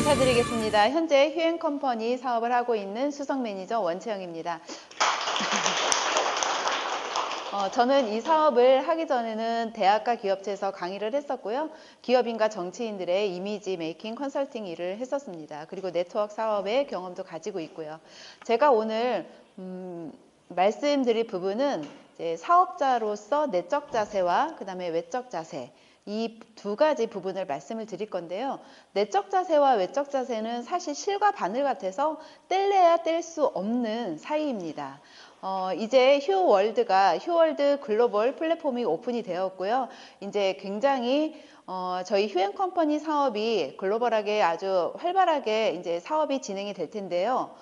인사드리겠습니다. 현재 휴앤컴퍼니 사업을 하고 있는 수석 매니저 원채영입니다. 저는 이 사업을 하기 전에는 대학가 기업체에서 강의를 했었고요. 기업인과 정치인들의 이미지 메이킹 컨설팅 일을 했었습니다. 그리고 네트워크 사업의 경험도 가지고 있고요. 제가 오늘 말씀드릴 부분은 이제 사업자로서 내적 자세와 그 다음에 외적 자세, 이 두 가지 부분을 말씀을 드릴 건데요. 내적 자세와 외적 자세는 사실 실과 바늘 같아서 뗄래야 뗄 수 없는 사이입니다. 이제 휴월드 글로벌 플랫폼이 오픈이 되었고요. 이제 굉장히 저희 휴앤컴퍼니 사업이 글로벌하게 아주 활발하게 이제 사업이 진행이 될 텐데요.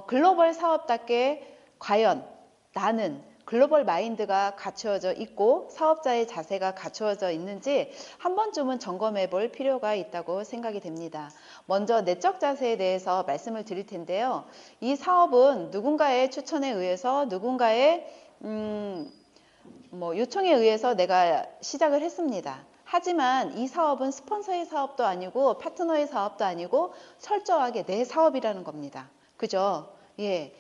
글로벌 사업답게 과연 나는 글로벌 마인드가 갖추어져 있고 사업자의 자세가 갖추어져 있는지 한 번쯤은 점검해 볼 필요가 있다고 생각이 됩니다. 먼저 내적 자세에 대해서 말씀을 드릴 텐데요. 이 사업은 누군가의 추천에 의해서 누군가의 요청에 의해서 내가 시작을 했습니다. 하지만 이 사업은 스폰서의 사업도 아니고 파트너의 사업도 아니고 철저하게 내 사업이라는 겁니다. 그죠? 예.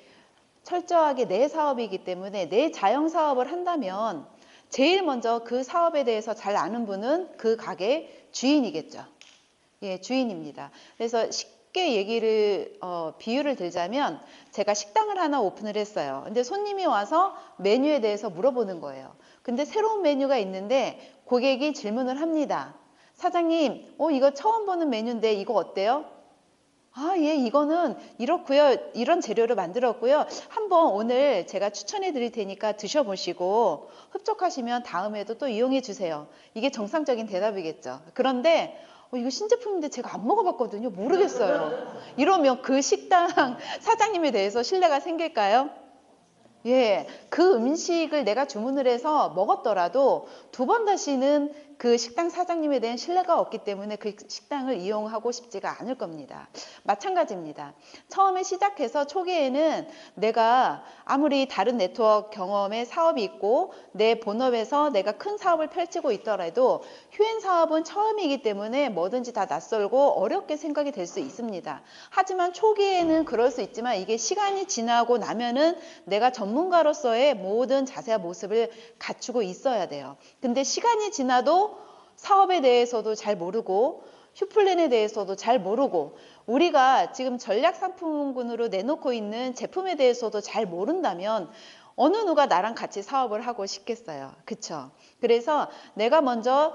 철저하게 내 사업이기 때문에 내 자영 사업을 한다면 제일 먼저 그 사업에 대해서 잘 아는 분은 그 가게 주인이겠죠. 예, 주인입니다. 그래서 쉽게 비유를 들자면 제가 식당을 하나 오픈을 했어요. 근데 손님이 와서 메뉴에 대해서 물어보는 거예요. 근데 새로운 메뉴가 있는데 고객이 질문을 합니다. 사장님, 이거 처음 보는 메뉴인데 이거 어때요? 예, 이거는 이렇고요. 이런 재료를 만들었고요. 한번 오늘 제가 추천해 드릴 테니까 드셔보시고 흡족하시면 다음에도 또 이용해 주세요. 이게 정상적인 대답이겠죠. 그런데 이거 신제품인데 제가 안 먹어봤거든요. 모르겠어요. 이러면 그 식당 사장님에 대해서 신뢰가 생길까요? 예, 그 음식을 내가 주문을 해서 먹었더라도 두 번 다시는 그 식당 사장님에 대한 신뢰가 없기 때문에 그 식당을 이용하고 싶지가 않을 겁니다. 마찬가지입니다. 처음에 시작해서 초기에는 내가 아무리 다른 네트워크 경험의 사업이 있고 내 본업에서 내가 큰 사업을 펼치고 있더라도 휴엔 사업은 처음이기 때문에 뭐든지 다 낯설고 어렵게 생각이 될 수 있습니다. 하지만 초기에는 그럴 수 있지만 이게 시간이 지나고 나면은 내가 전문가로서의 모든 자세와 모습을 갖추고 있어야 돼요. 근데 시간이 지나도 사업에 대해서도 잘 모르고 휴플랜에 대해서도 잘 모르고 우리가 지금 전략 상품군으로 내놓고 있는 제품에 대해서도 잘 모른다면 어느 누가 나랑 같이 사업을 하고 싶겠어요. 그쵸? 그래서 내가 먼저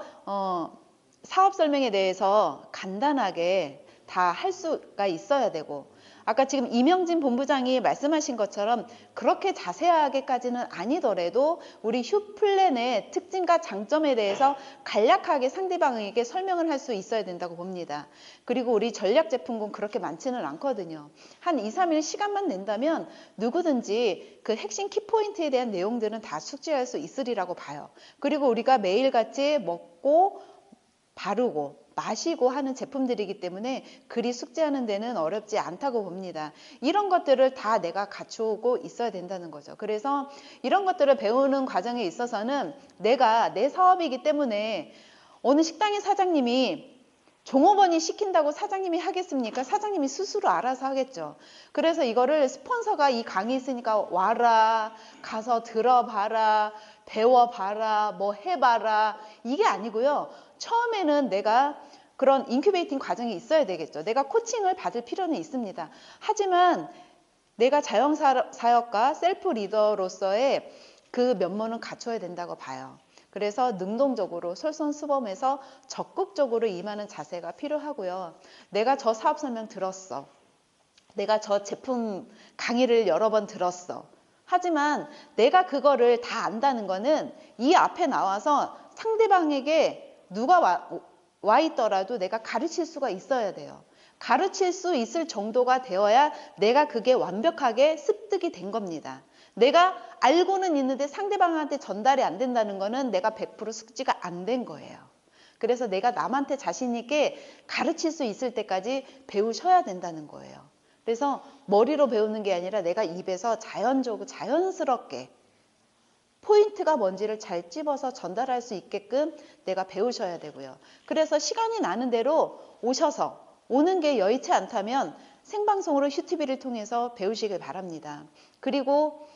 사업 설명에 대해서 간단하게 다 할 수가 있어야 되고 아까 지금 이명진 본부장이 말씀하신 것처럼 그렇게 자세하게까지는 아니더라도 우리 휴플랜의 특징과 장점에 대해서 간략하게 상대방에게 설명을 할 수 있어야 된다고 봅니다. 그리고 우리 전략제품군 그렇게 많지는 않거든요. 한 2, 3일 시간만 낸다면 누구든지 그 핵심 키포인트에 대한 내용들은 다 숙지할 수 있으리라고 봐요. 그리고 우리가 매일같이 먹고 바르고 마시고 하는 제품들이기 때문에 그리 숙지하는 데는 어렵지 않다고 봅니다. 이런 것들을 다 내가 갖추고 있어야 된다는 거죠. 그래서 이런 것들을 배우는 과정에 있어서는 내가 내 사업이기 때문에 어느 식당의 사장님이 종업원이 시킨다고 사장님이 하겠습니까? 사장님이 스스로 알아서 하겠죠. 그래서 이거를 스폰서가 이 강의 있으니까 와라, 가서 들어봐라, 배워봐라, 뭐 해봐라 이게 아니고요. 처음에는 내가 그런 인큐베이팅 과정이 있어야 되겠죠. 내가 코칭을 받을 필요는 있습니다. 하지만 내가 자영사업가 셀프 리더로서의 그 면모는 갖춰야 된다고 봐요. 그래서 능동적으로 솔선수범해서 적극적으로 임하는 자세가 필요하고요. 내가 저 사업 설명 들었어. 내가 저 제품 강의를 여러 번 들었어. 하지만 내가 그거를 다 안다는 거는 이 앞에 나와서 상대방에게 누가 와 있더라도 내가 가르칠 수가 있어야 돼요. 가르칠 수 있을 정도가 되어야 내가 그게 완벽하게 습득이 된 겁니다. 내가 알고는 있는데 상대방한테 전달이 안 된다는 거는 내가 100% 숙지가 안 된 거예요. 그래서 내가 남한테 자신 있게 가르칠 수 있을 때까지 배우셔야 된다는 거예요. 그래서 머리로 배우는 게 아니라 내가 입에서 자연스럽게 포인트가 뭔지를 잘 찝어서 전달할 수 있게끔 내가 배우셔야 되고요. 그래서 시간이 나는 대로 오셔서 오는 게 여의치 않다면 생방송으로 휴TV를 통해서 배우시길 바랍니다. 그리고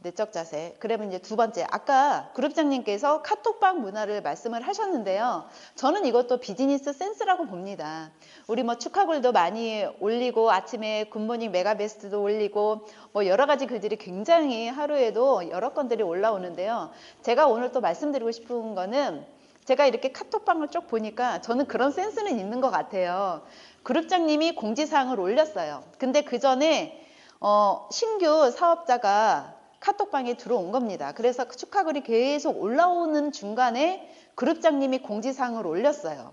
내적 자세. 그러면 이제 두 번째, 아까 그룹장님께서 카톡방 문화를 말씀을 하셨는데요. 저는 이것도 비즈니스 센스라고 봅니다. 우리 뭐 축하글도 많이 올리고 아침에 굿모닝 메가베스트도 올리고 뭐 여러 가지 글들이 굉장히 하루에도 여러 건들이 올라오는데요. 제가 오늘 또 말씀드리고 싶은 거는 제가 이렇게 카톡방을 쭉 보니까 저는 그런 센스는 있는 것 같아요. 그룹장님이 공지사항을 올렸어요. 근데 그 전에 신규 사업자가 카톡방에 들어온 겁니다. 그래서 축하글이 계속 올라오는 중간에 그룹장님이 공지사항을 올렸어요.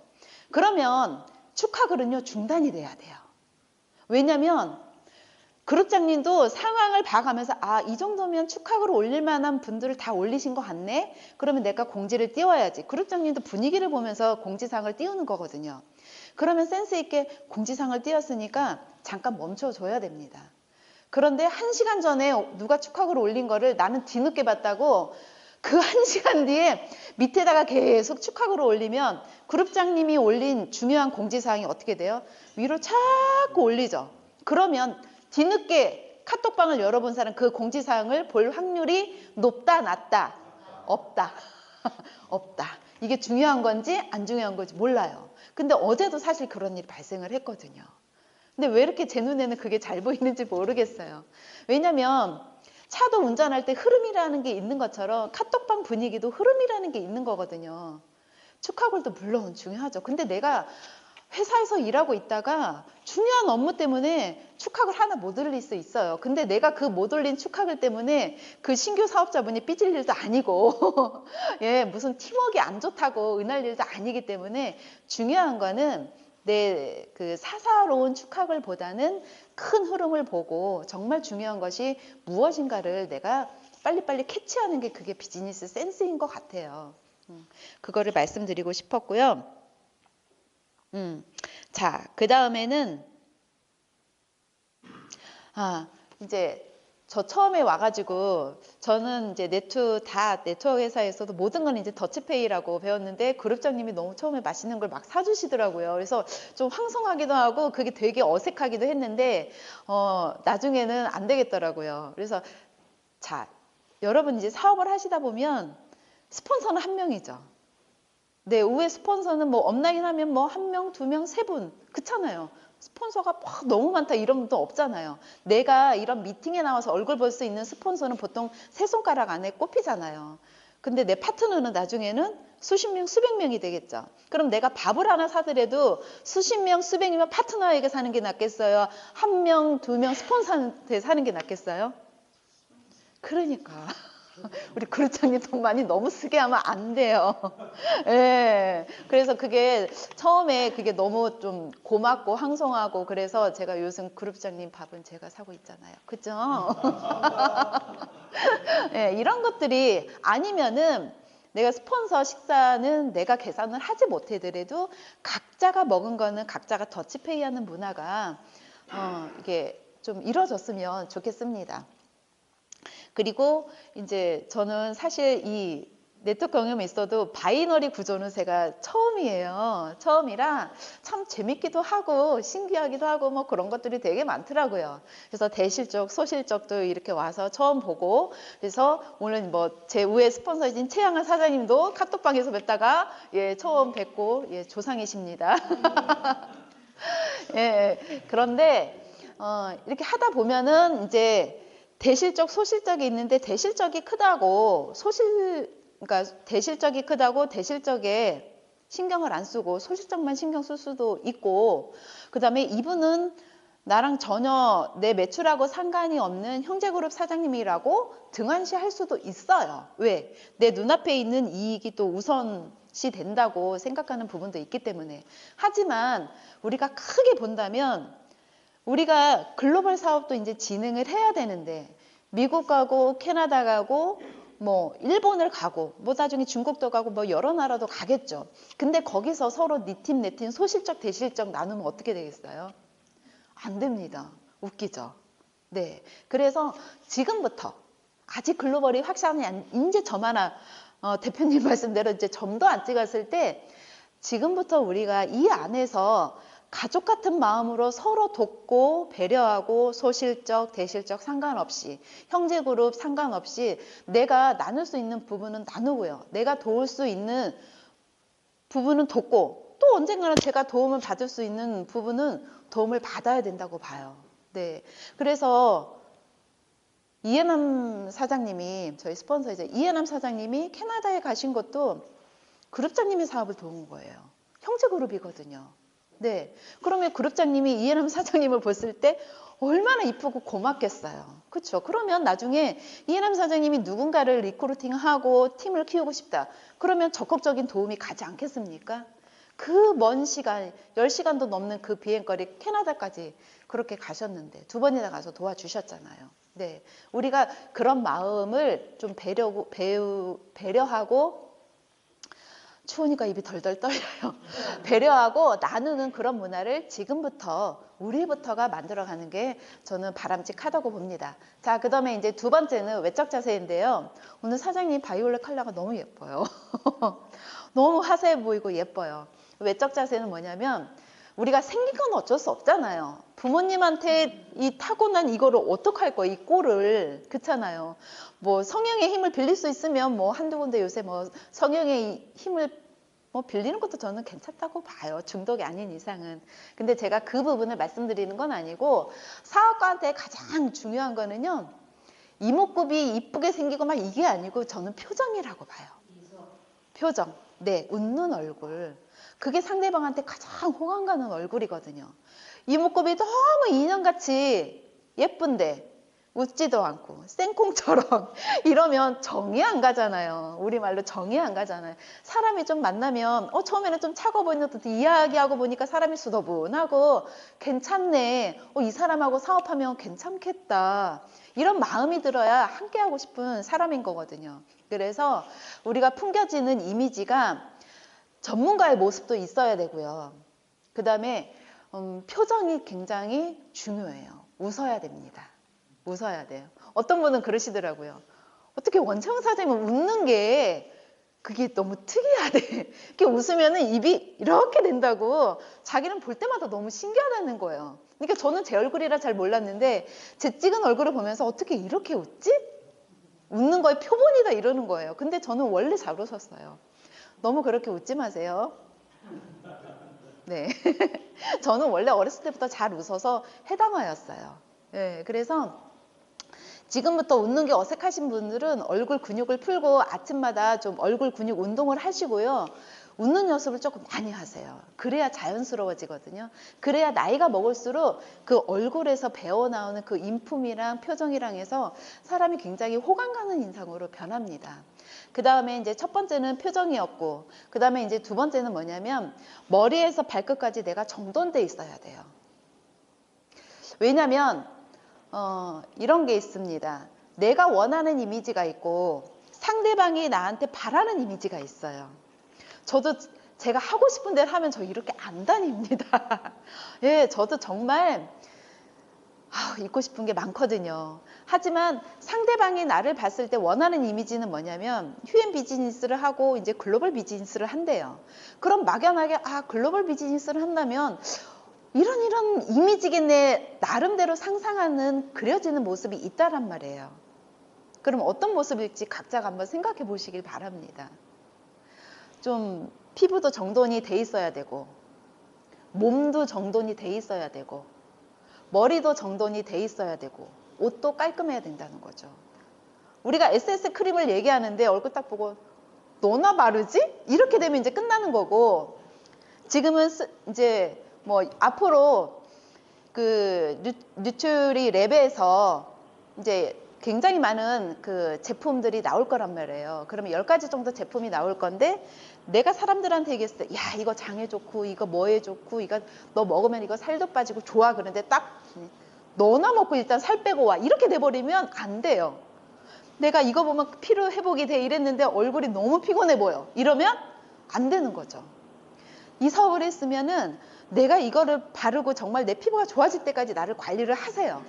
그러면 축하글은요 중단이 돼야 돼요. 왜냐면 그룹장님도 상황을 봐가면서 이 정도면 축하글을 올릴 만한 분들을 다 올리신 것 같네? 그러면 내가 공지를 띄워야지. 그룹장님도 분위기를 보면서 공지사항을 띄우는 거거든요. 그러면 센스 있게 공지사항을 띄웠으니까 잠깐 멈춰줘야 됩니다. 그런데 1시간 전에 누가 축하글을 올린 거를 나는 뒤늦게 봤다고 그 1시간 뒤에 밑에다가 계속 축하글을 올리면 그룹장님이 올린 중요한 공지사항이 어떻게 돼요? 위로 자꾸 올리죠. 그러면 뒤늦게 카톡방을 열어본 사람 그 공지사항을 볼 확률이 높다, 낮다? 없다. 없다. 이게 중요한 건지 안 중요한 건지 몰라요. 근데 어제도 사실 그런 일이 발생을 했거든요. 근데 왜 이렇게 제 눈에는 그게 잘 보이는지 모르겠어요. 왜냐면 차도 운전할 때 흐름이라는 게 있는 것처럼 카톡방 분위기도 흐름이라는 게 있는 거거든요. 축하글도 물론 중요하죠. 근데 내가 회사에서 일하고 있다가 중요한 업무 때문에 축하글 하나 못 올릴 수 있어요. 근데 내가 그 못 올린 축하글 때문에 그 신규 사업자분이 삐질 일도 아니고 예, 무슨 팀워크가 안 좋다고 은할 일도 아니기 때문에 중요한 거는 내 그 사사로운 축하글보다는 큰 흐름을 보고 정말 중요한 것이 무엇인가를 내가 빨리빨리 캐치하는 게 그게 비즈니스 센스인 것 같아요. 그거를 말씀드리고 싶었고요. 자, 그 다음에는 이제 저 처음에 와가지고 저는 이제 네트워크 회사에서도 모든 건 이제 더치페이라고 배웠는데 그룹장님이 너무 처음에 맛있는 걸 막 사주시더라고요. 그래서 좀 황송하기도 하고 그게 되게 어색하기도 했는데 나중에는 안 되겠더라고요. 그래서 자, 여러분 이제 사업을 하시다 보면 스폰서는 한 명이죠. 네, 우회 스폰서는 뭐 업라인 하면 뭐 1명, 2명, 3분 그렇잖아요. 스폰서가 막 너무 많다 이런 분도 없잖아요. 내가 이런 미팅에 나와서 얼굴 볼 수 있는 스폰서는 보통 세 손가락 안에 꼽히잖아요. 근데 내 파트너는 나중에는 수십 명, 수백 명이 되겠죠. 그럼 내가 밥을 하나 사더라도 수십 명, 수백이면 파트너에게 사는 게 낫겠어요? 1명, 2명 스폰서한테 사는 게 낫겠어요? 그러니까. 우리 그룹장님 돈 많이 너무 쓰게 하면 안 돼요. 예. 그래서 그게 처음에 그게 너무 좀 고맙고 황송하고 그래서 제가 요즘 그룹장님 밥은 제가 사고 있잖아요. 그죠? 예, 이런 것들이 아니면은 내가 스폰서 식사는 내가 계산을 하지 못하더라도 각자가 먹은 거는 각자가 더치페이 하는 문화가 이게 좀 이루어졌으면 좋겠습니다. 그리고 이제 저는 사실 이 네트워크 경험이 있어도 바이너리 구조는 제가 처음이에요. 처음이라 참 재밌기도 하고 신기하기도 하고 뭐 그런 것들이 되게 많더라고요. 그래서 대실적, 소실적도 이렇게 와서 처음 보고 그래서 오늘 뭐 제 우회 스폰서이신 최양한 사장님도 카톡방에서 뵙다가 예, 처음 뵙고 예, 조상이십니다. 예, 그런데 이렇게 하다 보면은 이제 대실적, 소실적이 있는데 대실적이 크다고 그러니까 대실적이 크다고 대실적에 신경을 안 쓰고 소실적만 신경 쓸 수도 있고 그 다음에 이분은 나랑 전혀 내 매출하고 상관이 없는 형제그룹 사장님이라고 등한시 할 수도 있어요. 왜? 내 눈앞에 있는 이익이 또 우선시 된다고 생각하는 부분도 있기 때문에. 하지만 우리가 크게 본다면 우리가 글로벌 사업도 이제 진행을 해야 되는데 미국 가고 캐나다 가고 뭐 일본을 가고 뭐 나중에 중국도 가고 뭐 여러 나라도 가겠죠. 근데 거기서 서로 네 팀 내 팀 소실적 대실적 나누면 어떻게 되겠어요? 안 됩니다. 웃기죠. 네. 그래서 지금부터 아직 글로벌이 확실히 이제 점 하나 대표님 말씀대로 이제 점도 안 찍었을 때 지금부터 우리가 이 안에서 가족 같은 마음으로 서로 돕고 배려하고 소실적, 대실적 상관없이 형제 그룹 상관없이 내가 나눌 수 있는 부분은 나누고요. 내가 도울 수 있는 부분은 돕고 또 언젠가는 제가 도움을 받을 수 있는 부분은 도움을 받아야 된다고 봐요. 네. 그래서 이해남 사장님이 저희 스폰서이죠. 이해남 사장님이 캐나다에 가신 것도 그룹장님이 사업을 도운 거예요. 형제 그룹이거든요. 네. 그러면 그룹장님이 이해남 사장님을 봤을 때 얼마나 이쁘고 고맙겠어요. 그렇죠? 그러면 나중에 이해남 사장님이 누군가를 리크루팅하고 팀을 키우고 싶다. 그러면 적극적인 도움이 가지 않겠습니까? 그 먼 시간, 10시간도 넘는 그 비행거리 캐나다까지 그렇게 가셨는데 두 번이나 가서 도와주셨잖아요. 네. 우리가 그런 마음을 좀 배려하고 추우니까 입이 덜덜 떨려요. 배려하고 나누는 그런 문화를 지금부터 우리부터가 만들어가는 게 저는 바람직하다고 봅니다. 자, 그 다음에 이제 두 번째는 외적 자세인데요. 오늘 사장님 바이올렛 컬러가 너무 예뻐요. 너무 화사해 보이고 예뻐요. 외적 자세는 뭐냐면 우리가 생긴 건 어쩔 수 없잖아요. 부모님한테 이 타고난 이거를 어떡할 거야, 이 꼴을. 그렇잖아요. 뭐 성령의 힘을 빌릴 수 있으면 뭐 한두 군데 요새 뭐 성령의 힘을 뭐 빌리는 것도 저는 괜찮다고 봐요. 중독이 아닌 이상은. 근데 제가 그 부분을 말씀드리는 건 아니고 사업가한테 가장 중요한 거는요. 이목구비 이쁘게 생기고 막 이게 아니고 저는 표정이라고 봐요. 표정. 네, 웃는 얼굴. 그게 상대방한테 가장 호감 가는 얼굴이거든요. 이목구비 너무 인형같이 예쁜데 웃지도 않고 생콩처럼 이러면 정이 안 가잖아요. 우리말로 정이 안 가잖아요. 사람이 좀 만나면 처음에는 좀 차가워 보이는 듯 이야기하고 보니까 사람이 수더분하고 괜찮네. 이 사람하고 사업하면 괜찮겠다. 이런 마음이 들어야 함께하고 싶은 사람인 거거든요. 그래서 우리가 풍겨지는 이미지가 전문가의 모습도 있어야 되고요. 그 다음에 표정이 굉장히 중요해요. 웃어야 됩니다. 웃어야 돼요. 어떤 분은 그러시더라고요. 어떻게 원창 사장님은 웃는 게 그게 너무 특이하대. 이렇게 웃으면 입이 이렇게 된다고 자기는 볼 때마다 너무 신기하다는 거예요. 그러니까 저는 제 얼굴이라 잘 몰랐는데 제 찍은 얼굴을 보면서 어떻게 이렇게 웃지? 웃는 거에 표본이다 이러는 거예요. 근데 저는 원래 잘 웃었어요. 너무 그렇게 웃지 마세요. 네. 저는 원래 어렸을 때부터 잘 웃어서 해당화였어요. 네, 그래서 지금부터 웃는 게 어색하신 분들은 얼굴 근육을 풀고 아침마다 좀 얼굴 근육 운동을 하시고요. 웃는 연습을 조금 많이 하세요. 그래야 자연스러워지거든요. 그래야 나이가 먹을수록 그 얼굴에서 배어나오는 그 인품이랑 표정이랑 해서 사람이 굉장히 호감 가는 인상으로 변합니다. 그 다음에 이제 첫 번째는 표정이었고, 그 다음에 이제 두 번째는 뭐냐면 머리에서 발끝까지 내가 정돈돼 있어야 돼요. 왜냐면 이런 게 있습니다. 내가 원하는 이미지가 있고 상대방이 나한테 바라는 이미지가 있어요. 저도 제가 하고 싶은 대로 하면 저 이렇게 안 다닙니다. 예, 저도 정말 잊고 싶은 게 많거든요. 하지만 상대방이 나를 봤을 때 원하는 이미지는 뭐냐면 휴엔 비즈니스를 하고 이제 글로벌 비즈니스를 한대요. 그럼 막연하게 글로벌 비즈니스를 한다면 이런 이미지겠네 나름대로 상상하는 그려지는 모습이 있다란 말이에요. 그럼 어떤 모습일지 각자가 한번 생각해 보시길 바랍니다. 좀 피부도 정돈이 돼 있어야 되고 몸도 정돈이 돼 있어야 되고 머리도 정돈이 돼 있어야 되고 옷도 깔끔해야 된다는 거죠. 우리가 SS 크림을 얘기하는데 얼굴 딱 보고 너나 바르지? 이렇게 되면 이제 끝나는 거고 지금은 이제 뭐 앞으로 그 뉴트리 랩에서 이제 굉장히 많은 그 제품들이 나올 거란 말이에요. 그러면 10가지 정도 제품이 나올 건데 내가 사람들한테 얘기했을 때 야 이거 장에 좋고 이거 뭐에 좋고 이거 너 먹으면 이거 살도 빠지고 좋아 그런데 딱 너나 먹고 일단 살 빼고 와 이렇게 돼버리면 안 돼요. 내가 이거 보면 피로 회복이 돼 이랬는데 얼굴이 너무 피곤해 보여 이러면 안 되는 거죠. 이 사업을 했으면은 내가 이거를 바르고 정말 내 피부가 좋아질 때까지 나를 관리를 하세요.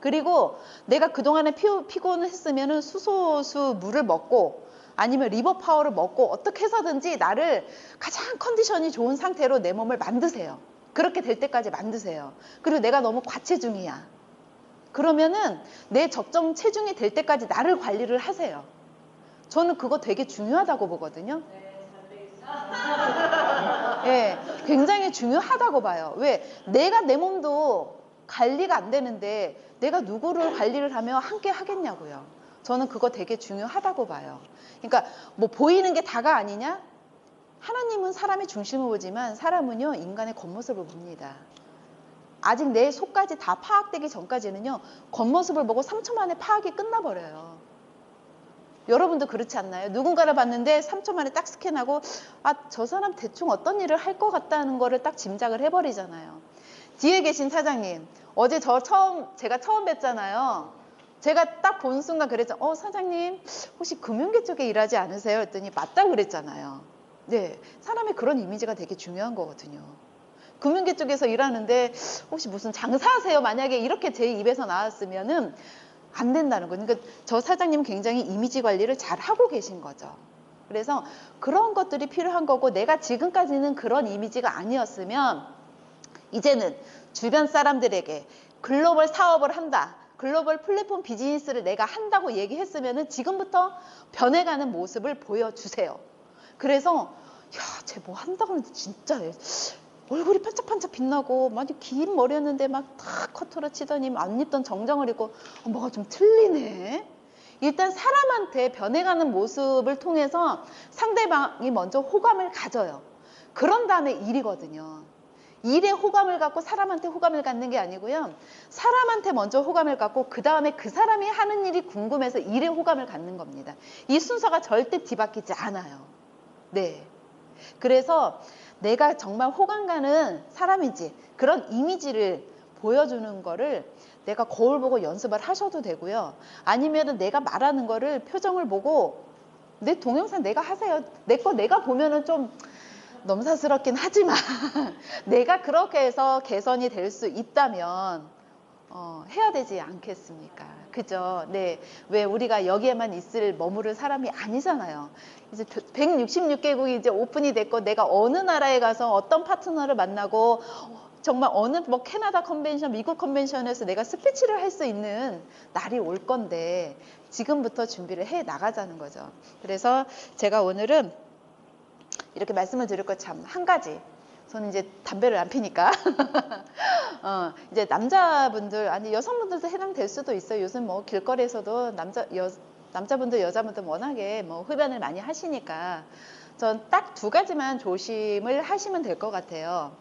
그리고 내가 그동안에 피곤했으면은 수소수 물을 먹고 아니면 리버 파워를 먹고 어떻게 해서든지 나를 가장 컨디션이 좋은 상태로 내 몸을 만드세요. 그렇게 될 때까지 만드세요. 그리고 내가 너무 과체중이야. 그러면은 내 적정 체중이 될 때까지 나를 관리를 하세요. 저는 그거 되게 중요하다고 보거든요. 예, 굉장히 중요하다고 봐요. 왜? 내가 내 몸도 관리가 안 되는데 내가 누구를 관리를 하며 함께 하겠냐고요. 저는 그거 되게 중요하다고 봐요. 그러니까 뭐 보이는 게 다가 아니냐? 하나님은 사람의 중심을 보지만 사람은요, 인간의 겉모습을 봅니다. 아직 내 속까지 다 파악되기 전까지는요, 겉모습을 보고 3초 만에 파악이 끝나버려요. 여러분도 그렇지 않나요? 누군가를 봤는데 3초 만에 딱 스캔하고 저 사람 대충 어떤 일을 할 것 같다는 거를 딱 짐작을 해버리잖아요. 뒤에 계신 사장님, 어제 제가 처음 뵀잖아요. 제가 딱 본 순간 그랬죠. 사장님 혹시 금융계 쪽에 일하지 않으세요? 했더니 맞다고 그랬잖아요. 네, 사람의 그런 이미지가 되게 중요한 거거든요. 금융계 쪽에서 일하는데 혹시 무슨 장사하세요? 만약에 이렇게 제 입에서 나왔으면은 안 된다는 거예요. 그러니까 저 사장님 굉장히 이미지 관리를 잘 하고 계신 거죠. 그래서 그런 것들이 필요한 거고, 내가 지금까지는 그런 이미지가 아니었으면 이제는 주변 사람들에게 글로벌 사업을 한다, 글로벌 플랫폼 비즈니스를 내가 한다고 얘기했으면은 지금부터 변해가는 모습을 보여주세요. 그래서 쟤 뭐 한다고 하는데 진짜 얼굴이 반짝반짝 빛나고 막 긴 머리였는데 막 탁 커트로 치더니 안 입던 정장을 입고 뭐가 좀 틀리네. 일단 사람한테 변해가는 모습을 통해서 상대방이 먼저 호감을 가져요. 그런 다음에 일이거든요. 일에 호감을 갖고 사람한테 호감을 갖는 게 아니고요. 사람한테 먼저 호감을 갖고 그 다음에 그 사람이 하는 일이 궁금해서 일에 호감을 갖는 겁니다. 이 순서가 절대 뒤바뀌지 않아요. 네. 그래서 내가 정말 호감 가는 사람인지 그런 이미지를 보여주는 거를 내가 거울 보고 연습을 하셔도 되고요. 아니면은 내가 말하는 거를 표정을 보고 내 동영상 내가 하세요. 내 거 내가 보면은 좀 넘사스럽긴 하지만 내가 그렇게 해서 개선이 될 수 있다면 해야 되지 않겠습니까? 그죠? 네. 왜 우리가 여기에만 머무를 사람이 아니잖아요. 이제 166개국이 이제 오픈이 됐고, 내가 어느 나라에 가서 어떤 파트너를 만나고, 정말 어느 뭐 캐나다 컨벤션, 미국 컨벤션에서 내가 스피치를 할 수 있는 날이 올 건데, 지금부터 준비를 해 나가자는 거죠. 그래서 제가 오늘은 이렇게 말씀을 드릴 것 참 한 가지. 저는 이제 담배를 안 피니까. 이제 남자분들, 아니 여성분들도 해당될 수도 있어요. 요즘 뭐 길거리에서도 남자분들, 여자분들 워낙에 뭐 흡연을 많이 하시니까 전 딱 두 가지만 조심을 하시면 될 것 같아요.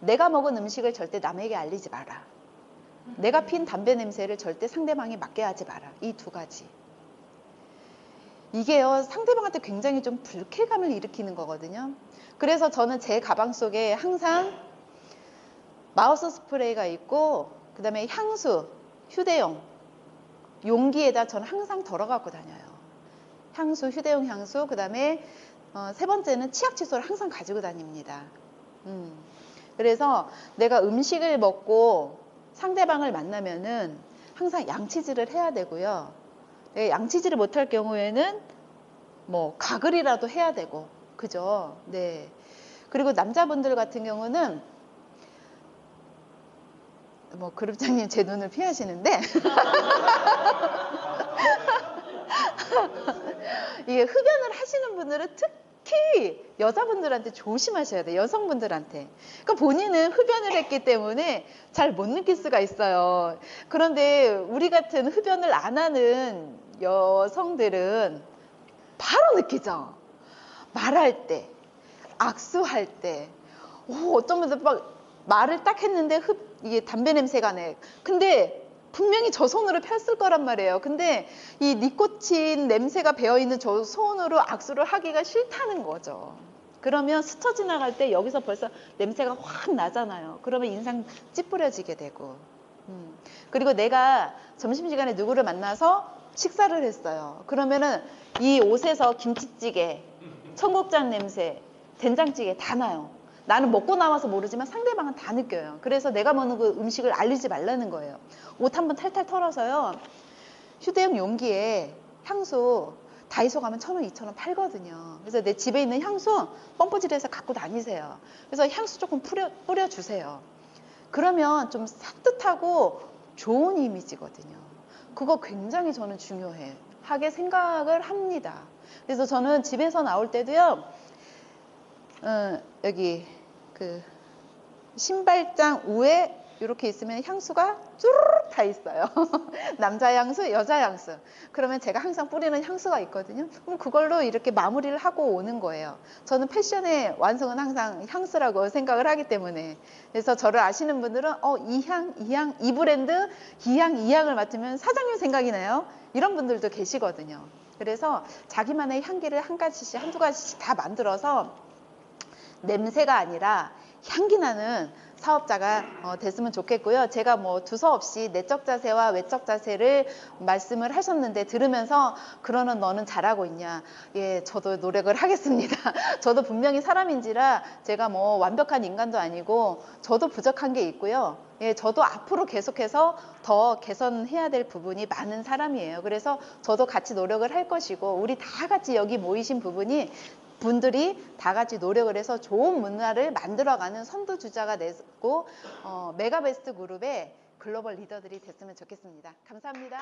내가 먹은 음식을 절대 남에게 알리지 마라. 내가 핀 담배 냄새를 절대 상대방이 맡게 하지 마라. 이 두 가지. 이게요, 상대방한테 굉장히 좀 불쾌감을 일으키는 거거든요. 그래서 저는 제 가방 속에 항상 마우스 스프레이가 있고, 그 다음에 향수, 휴대용 용기에다 저는 항상 덜어 갖고 다녀요. 향수, 휴대용 향수, 그 다음에 세 번째는 치약 칫솔을 항상 가지고 다닙니다. 그래서 내가 음식을 먹고 상대방을 만나면은 항상 양치질을 해야 되고요. 양치질을 못할 경우에는 뭐 가글이라도 해야 되고, 그죠? 네. 그리고 남자분들 같은 경우는 뭐 그룹장님 제 눈을 피하시는데 이게 흡연을 하시는 분들은 특히 여자분들한테 조심하셔야 돼요. 여성분들한테. 그러니까 본인은 흡연을 했기 때문에 잘 못 느낄 수가 있어요. 그런데 우리 같은 흡연을 안 하는 여성들은 바로 느끼죠. 말할 때, 악수할 때, 어떤 분들 막 말을 딱 했는데 이게 담배 냄새가 내. 근데 분명히 저 손으로 폈을 거란 말이에요. 근데 이 니코틴 냄새가 배어있는 저 손으로 악수를 하기가 싫다는 거죠. 그러면 스쳐 지나갈 때 여기서 벌써 냄새가 확 나잖아요. 그러면 인상 찌푸려지게 되고. 그리고 내가 점심시간에 누구를 만나서 식사를 했어요. 그러면은 이 옷에서 김치찌개, 청국장 냄새, 된장찌개 다 나요. 나는 먹고 나와서 모르지만 상대방은 다 느껴요. 그래서 내가 먹는 그 음식을 알리지 말라는 거예요. 옷 한번 탈탈 털어서요, 휴대용 용기에 향수 다이소 가면 1,000원, 2,000원 팔거든요. 그래서 내 집에 있는 향수 펌프질해서 갖고 다니세요. 그래서 향수 조금 뿌려주세요. 그러면 좀 산뜻하고 좋은 이미지거든요. 그거 굉장히 저는 중요해 하게 생각을 합니다. 그래서 저는 집에서 나올 때도요, 여기 그 신발장 우에 이렇게 있으면 향수가 쭈르륵 다 있어요. 남자 향수, 여자 향수. 그러면 제가 항상 뿌리는 향수가 있거든요. 그럼 그걸로 이렇게 마무리를 하고 오는 거예요. 저는 패션의 완성은 항상 향수라고 생각을 하기 때문에. 그래서 저를 아시는 분들은 이 향, 이 브랜드, 이 향을 맡으면 사장님 생각이 나요. 이런 분들도 계시거든요. 그래서 자기만의 향기를 한 가지씩, 한두 가지씩 다 만들어서 냄새가 아니라 향기 나는 사업자가 됐으면 좋겠고요. 제가 뭐 두서없이 내적 자세와 외적 자세를 말씀을 하셨는데 들으면서 그러는 너는 잘하고 있냐. 예, 저도 노력을 하겠습니다. 저도 분명히 사람인지라 제가 뭐 완벽한 인간도 아니고 저도 부족한 게 있고요. 예, 저도 앞으로 계속해서 더 개선해야 될 부분이 많은 사람이에요. 그래서 저도 같이 노력을 할 것이고 우리 다 같이 여기 모이신 분들이 다 같이 노력을 해서 좋은 문화를 만들어가는 선두주자가 되고 메가베스트 그룹의 글로벌 리더들이 됐으면 좋겠습니다. 감사합니다.